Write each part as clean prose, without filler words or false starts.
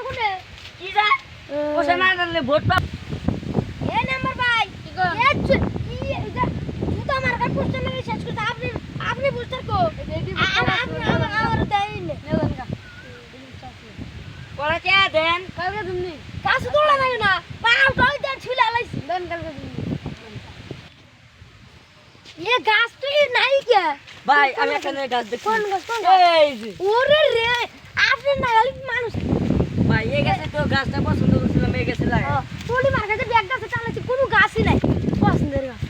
কোনে কি যা পোস্টার না দিলে ভোট পাব এ নাম্বার ভাই কি গো এ কি এটা তুই তো আমার কাছে পোস্টার লাগে শেষ করতে আপনি পোস্টার কো আমার দেন নেলনগা পড়া কে দেন কালকে তুমি কাছে তোলা লাগে না পাও টাই দেন ছিলা লাইছি দেন কালকে তুমি ये घास तो ये नहीं क्या ভাই আমি এখানে গাছ দেখছি কোন গাছ এই যে ওরে রে আপনি নাগালি মানুষ ভাই এই গাছে তো গাছটা পছন্দ করছিলাম এই গাছে লাগা টলি মার্কেটে ব্যাগ গাছে চালাচ্ছি কোনো গাছই নাই পছন্দের গাছ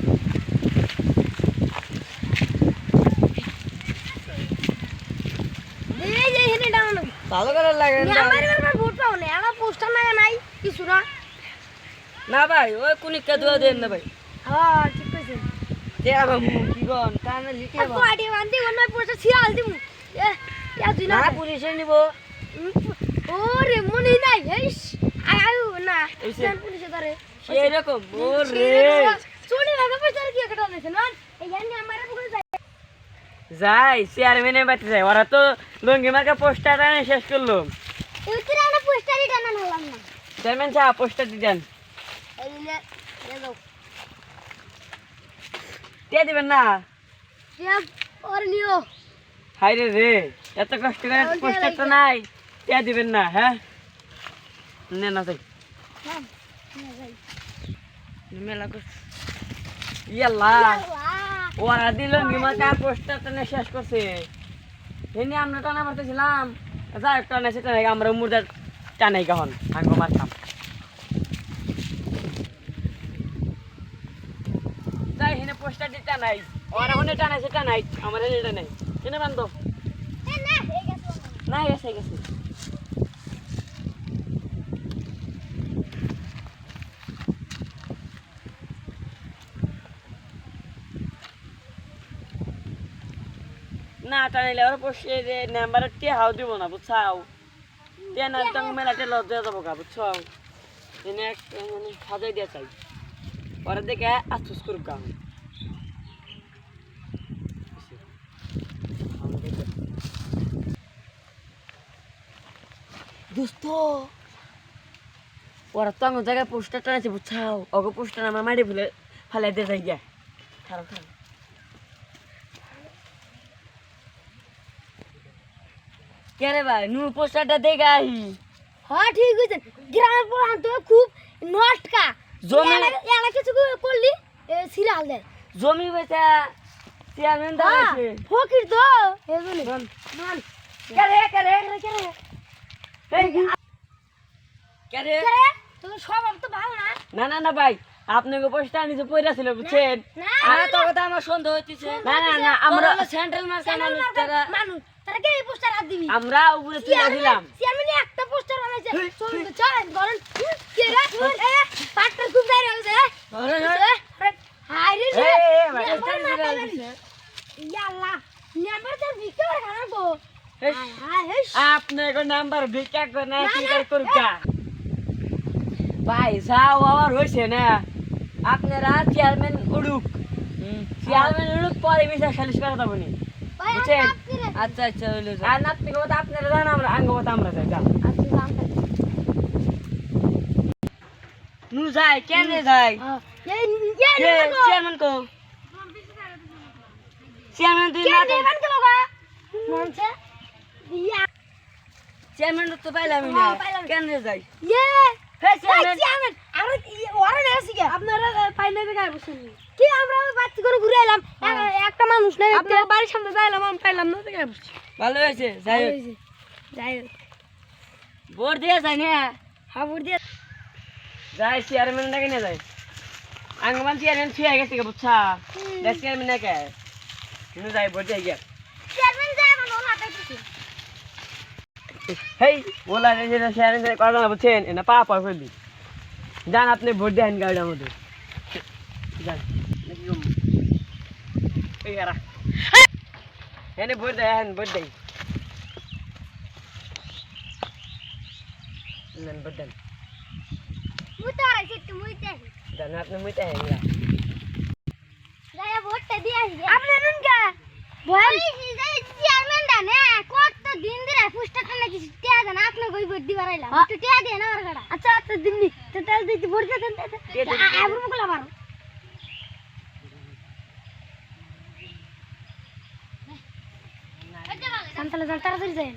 এই যে এখানে ডাউন ভালো করে লাগে না আমার ভোট পাও না আমার পোস্টার নাই কিছু না না ভাই ওই কুনিকা দুয়া দেন না ভাই হ্যাঁ ঠিক কইছেন দেয়া বাবু কি গন কানে লিখে আর কোয়াডি বান্দি অন্য পোস্টার ছিয়াল দিমু এ ইয়া তুই না না পুলিশে নিব ওরে মনে নাই এইস আয়ু না সেন পুলিশে ধরে সেই রকম ওরে চুরি লাগা পয়সা কি কাটা দিছেন মান এই জানি আমারে পুকুরে যাই যাই চেয়ারম্যানে বাতি যায় ওরা তো লঙ্গি মার্কা পোস্টারটা শেষ করলো ইউতিরা না পোস্টারই টানা হলাম না চেয়ারম্যান সাহেব পোস্টার দিতেন এই নে দাও কে দিবেন না ইয়া আর নিও হাই রে রে এত কষ্ট করে পোস্টারটা নাই কে দিবেন না হ্যাঁ নে না যাই হ্যাঁ যাই মেলা কর ইয়াল্লা ওরা দিল নিমাকা পোস্টারটা শেষ করছে এনে আমরা টানা মারতেছিলাম যা টানা সেটা আমরা মুর্দা টানাই কখন আঙ্গ মারতাম যাই হেনে পোস্টার দিতে নাই ওরা হনে টানা সেটা নাই আমার এটা নাই কেন বান্ধব এ না এই গেছে না গেছে গেছে না টানাইলে ওরা পোস্টে নাম্বার টি হাও দিব না বুঝছাও তে না তো মেলাতে লজ্জা যাবো গা বুঝছো এনে সাজাই দিয়া চাই ওরা দেখে আফসোস করুক গা দোস্ত ওরা তো আমার জায়গায় পোস্টার টানাচ্ছে বুঝছাও ওকে পোস্টার আমার মারি ফেলে দিয়ে যাই গিয়া খারাপ খারাপ কে রে ভাই নু পোস্টারটা দেখে আহি হ্যাঁ ঠিক হইছে গ্রামের পোলান তো খুব নটকা জমি এলা কিছু করলি এ সিরিয়াল দে জমি বেচা চেয়ারম্যান দা আছে ফকির তো এজনি বল মান কে রে এই কে রে তো সব তো ভালো না না না না ভাই আপনাকে পোস্টার নিচে পয়রা ছিল বুঝছেন আর তো কথা আমার সন্দেহ হইতেছে না না না আমরা সেন্ট্রাল মার্কেট মানুষ তারা কে এই পোস্টার আর দিবি আমরা উপরে তুলে দিলাম চেয়ারম্যান একটা পোস্টার বানাইছে চল গরম কে রে পাটটা খুব দাঁড়িয়ে আছে হাই রে ইয়াল্লাহ নাম্বার তো বিকার খারাপো আপনার নাম্বার ভিক্ষা করে না কি করুকা ভাই যাও আবার হইছে না আপনারা চেয়ারম্যান উড়ুক পরে বিষয় সালিশ করা যাবো নি বুঝছেন আচ্ছা আচ্ছা আর নাতনি কথা আপনারা জান আমরা আঙ্গ কথা আমরা যাই যাও নু যাই কেন যাই চেয়ারম্যান কো চেয়ারম্যান তুই না চেয়ারম্যান তো পাইলাম না কেন যাই আপনারা ফাইনালে গায় বসেন কি আমরা বাচ্চা করে ঘুরে এলাম একটা মানুষ নাই আপনার বাড়ির সামনে যাইলাম আমি পাইলাম না গায় বসছি ভালো হয়েছে যাই যাই ভোট দিয়ে যাই না হ্যাঁ ভোট দিয়ে যাই চেয়ারম্যান ডাকে নিয়ে যাই আঙ্গমান চেয়ারম্যান ছুঁয়ে গেছে কে বুঝছা চেয়ারম্যান না কে কিন্তু যাই ভোট দিয়ে গিয়া চেয়ারম্যান যায় আমার ওলা পেতেছে হেই বলা রে যেটা চেয়ারম্যান কথা না বুঝছেন না পা পা ফেলবি যান আপনি ভোট দেন গাড়ির মধ্যে যান নাকি গম এই গারা এনে ভোট দেন ভোট দেই নেন ভোট দেন মুইতে আইছি মুইতে জান আপনি মুইতে হেন গা যায় ভোটটা দিয়ে আসি আপনি নুন গা ভয় চেয়ারম্যান দা না কত দিন ধরে পুষ্টাটা নাকি টিয়া জানা আপনি কই ভোট দিবার আইলা একটু টিয়া দিতে ভরতে দেন আবর মুকলা মারো সান্তালে তাড়াতাড়ি যাই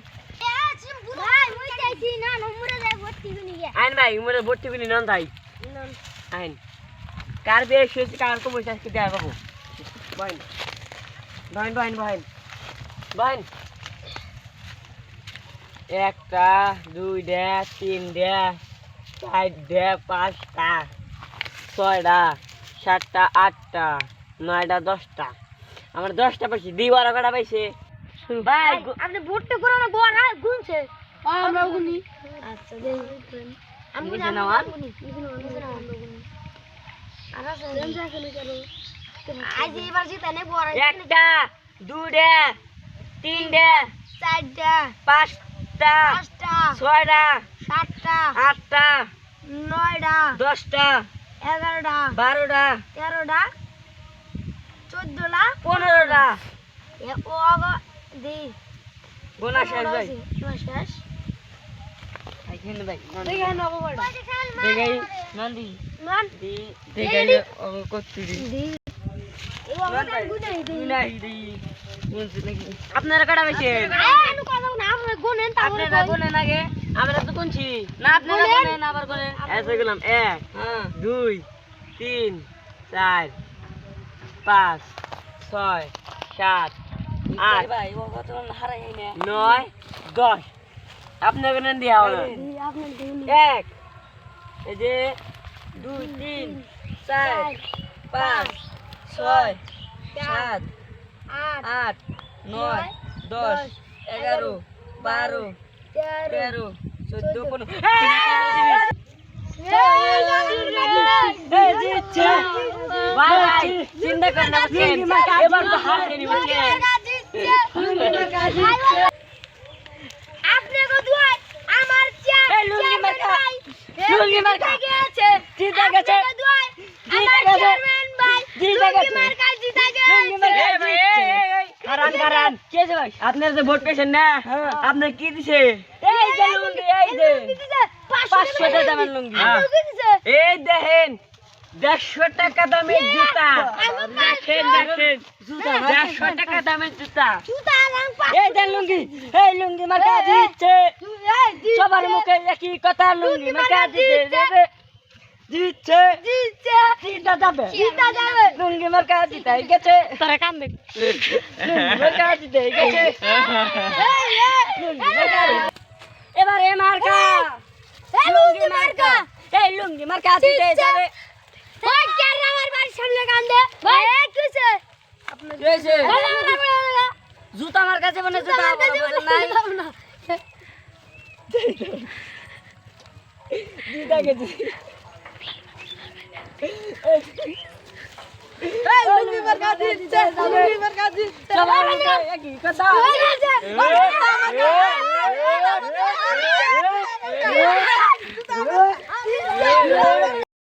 ভাই মুই চাইছি না নম্বরে যাই ভর্তি হইনি গে আইন ভাই উমরে ভর্তি বিনি নন ভাই আইন কার বে শেষ কার কো বসে আজকে দেয়া বাবু বাইন বাইন বাইন বাইন বাইন একটা দুইটা তিনটা চারটা পাঁচটা ছয়টা সাতটা আটটা নয়টা দশটা আমার 10টা পাইছি 12 কটা পাইছে ভাই আপনি ভর্তি করো না গোরা গুনছে আমরা গুনি আচ্ছা দেন আমি নিজে নাও গুনি আজ এবার জিতে নে গোরা একটা দুইটা তিনটা চারটা পাঁচটা পাঁচটা ছয়টা সাতটা আটটা নয়টা 10টা 11টা 12টা 13টা 14টা 15টা এ ওগ দি গোনা শেষ ভাই শেষ এখানে ভাই দেখে নব বড় দেখাই নন্দি মান দি দেখাই ও কচ্চি দি দি এ আমাদের গুনাই দি নাই দি কোনছে নাকি আপনারা কাটা পাইছে আনু কথা না আমরা গুনেন তারপরে আপনারা গুনেন আগে আমরা তো কোনছি না আপনারা গুনেন আবার গুনেন এসে গেলাম 1 2 3 4 5 6 7 8 ভাই ও কত হারাই না 9 10 আপনারা গুনেন দিয়া হলো আপনার দিন 1 এই যে 2 3 4 5 6 7 8 8 9 10 11 12 13 14 চিন্তা করেন এবার তো হার খেয়ে নিব আপনি গো দুই আমার চেয়ার লুঙ্গি মার্কা গেছে জিতে গেছে আমার চেয়ারম্যান ভাই জিতে গেছে মার্কা জিতে গেছে কারণ কারণ কে যে ভাই আপনার যে ভোট পেয়েছেন না আপনার কি দিছে এই যে লুঙ্গি এই যে 500 টাকা দামের লুঙ্গি এই দেখেন 150 টাকা দামের জুতা দেখেন দেখেন জুতা 150 টাকা দামের জুতা এই দেন লুঙ্গি এই লুঙ্গি মার্কা দিচ্ছে সবার মুখে একই কথা লুঙ্গি মার্কা দিতে দিচ্ছে জিতা যাবে লুঙ্গি মার্কা জিতে গেছে তারা কাম দেখ লুঙ্গি মার্কা জিতে গেছে লুঙ্গি মার্কা এবার এ মার্কা লুঙ্গি মার্কা এই লুঙ্গি মার্কা জিতে যাবে ওই কেন আমার বাড়ির সামনে কান্দে ভাই কিছে আপনি কইছে জুতা আমার কাছে মানে জুতা নাই জিতা গেছে লুঙ্গি মার্কা দিচ্ছে লুঙ্গি মার্কা দিচ্ছে সবাই একই কথা